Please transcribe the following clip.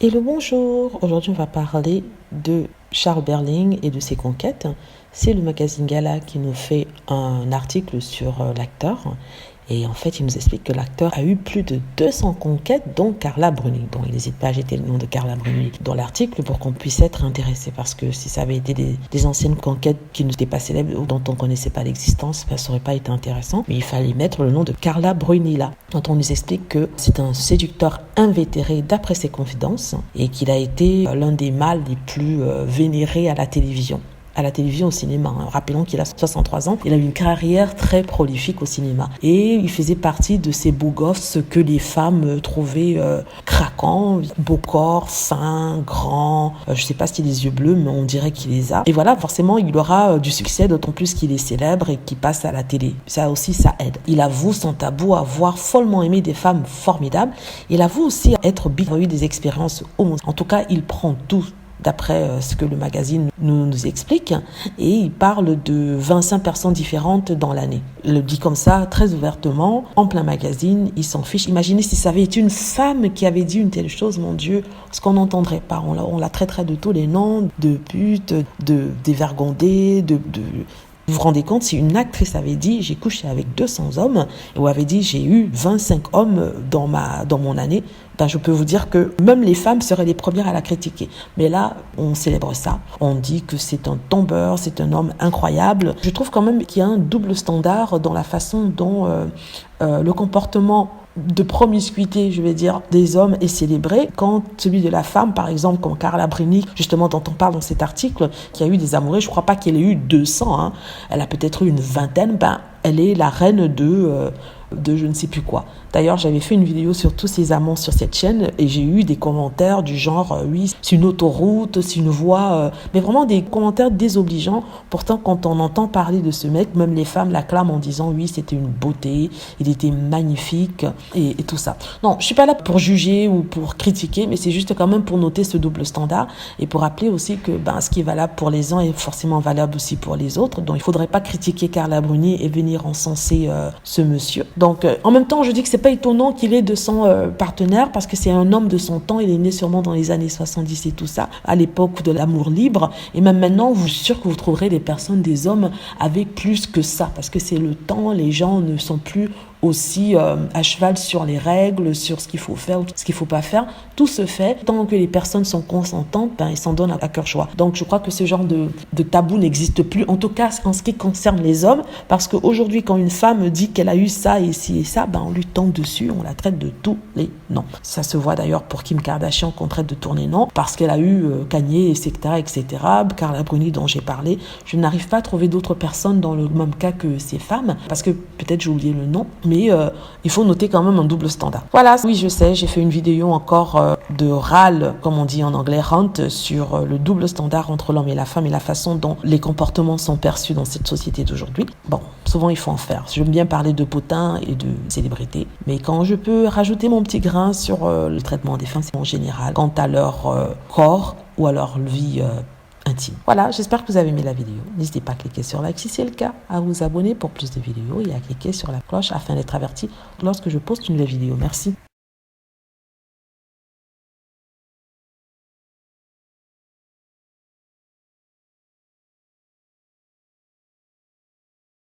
Hello, bonjour. Aujourd'hui, on va parler de Charles Berling et de ses conquêtes. C'est le magazine Gala qui nous fait un article sur l'acteur. Et en fait, il nous explique que l'acteur a eu plus de 200 conquêtes, dont Carla Bruni. Donc, il n'hésite pas à jeter le nom de Carla Bruni dans l'article pour qu'on puisse être intéressé. Parce que si ça avait été des anciennes conquêtes qui n'étaient pas célèbres ou dont on ne connaissait pas l'existence, ça n'aurait pas été intéressant. Mais il fallait mettre le nom de Carla Bruni là. Donc, on nous explique que c'est un séducteur invétéré d'après ses confidences et qu'il a été l'un des mâles les plus vénérés à la télévision, au cinéma. Rappelons qu'il a 63 ans. Il a eu une carrière très prolifique au cinéma. Et il faisait partie de ces beaux gosses que les femmes trouvaient craquants, beau corps, fin, grand. Je sais pas s'il a les yeux bleus, mais on dirait qu'il les a. Et voilà, forcément, il aura du succès, d'autant plus qu'il est célèbre et qu'il passe à la télé. Ça aussi, ça aide. Il avoue sans tabou avoir follement aimé des femmes formidables. Il avoue aussi être il a eu des expériences homosexuelles. En tout cas, il prend tout d'après ce que le magazine nous explique, et il parle de 25 personnes différentes dans l'année. Il le dit comme ça, très ouvertement, en plein magazine, il s'en fiche. Imaginez si ça avait été une femme qui avait dit une telle chose, mon Dieu, ce qu'on n'entendrait pas. On la traiterait de tous les noms, de pute, de dévergondée, Vous vous rendez compte, si une actrice avait dit « j'ai couché avec 200 hommes » ou avait dit « j'ai eu 25 hommes dans mon année », ben je peux vous dire que même les femmes seraient les premières à la critiquer. Mais là, on célèbre ça. On dit que c'est un tombeur, c'est un homme incroyable. Je trouve quand même qu'il y a un double standard dans la façon dont le comportement de promiscuité, je vais dire, des hommes est célébré, quand celui de la femme, par exemple, comme Carla Bruni, justement dont on parle dans cet article, qui a eu des amoureux, je crois pas qu'elle ait eu 200, elle a peut-être eu une vingtaine, elle est la reine de je ne sais plus quoi. D'ailleurs, j'avais fait une vidéo sur tous ces amants sur cette chaîne et j'ai eu des commentaires du genre oui, c'est une autoroute, c'est une voie, mais vraiment des commentaires désobligeants. Pourtant, quand on entend parler de ce mec, même les femmes l'acclament en disant oui, c'était une beauté, il était magnifique et tout ça. Non, je suis pas là pour juger ou pour critiquer, mais c'est juste quand même pour noter ce double standard et pour rappeler aussi que ce qui est valable pour les uns est forcément valable aussi pour les autres. Donc, il faudrait pas critiquer Carla Bruni et venir encenser ce monsieur. Donc, en même temps, je dis que c'est pas étonnant qu'il ait 200 partenaires parce que c'est un homme de son temps. Il est né sûrement dans les années 70 et tout ça, à l'époque de l'amour libre. Et même maintenant, je suis sûre que vous trouverez des hommes avec plus que ça parce que c'est le temps. Les gens ne sont plus aussi à cheval sur les règles, sur ce qu'il faut faire ou ce qu'il faut pas faire. Tout se fait tant que les personnes sont consentantes, ils s'en donnent à cœur joie. Donc je crois que ce genre de tabou n'existe plus, en tout cas en ce qui concerne les hommes, parce qu'aujourd'hui quand une femme dit qu'elle a eu ça et ci et ça, on lui tombe dessus, on la traite de tous les noms. Ça se voit d'ailleurs pour Kim Kardashian qu'on traite de tous les noms, parce qu'elle a eu Kanye, etc., etc., Carla Bruni dont j'ai parlé. Je n'arrive pas à trouver d'autres personnes dans le même cas que ces femmes, parce que peut-être j'ai oublié le nom, mais il faut noter quand même un double standard. Voilà, oui, je sais, j'ai fait une vidéo encore de râle, comme on dit en anglais, rant, sur le double standard entre l'homme et la femme et la façon dont les comportements sont perçus dans cette société d'aujourd'hui. Bon, souvent il faut en faire. J'aime bien parler de potins et de célébrités, mais quand je peux rajouter mon petit grain sur le traitement des femmes, c'est en général quant à leur corps ou à leur vie intime. Voilà, j'espère que vous avez aimé la vidéo. N'hésitez pas à cliquer sur like si c'est le cas, à vous abonner pour plus de vidéos et à cliquer sur la cloche afin d'être averti lorsque je poste une nouvelle vidéo. Merci.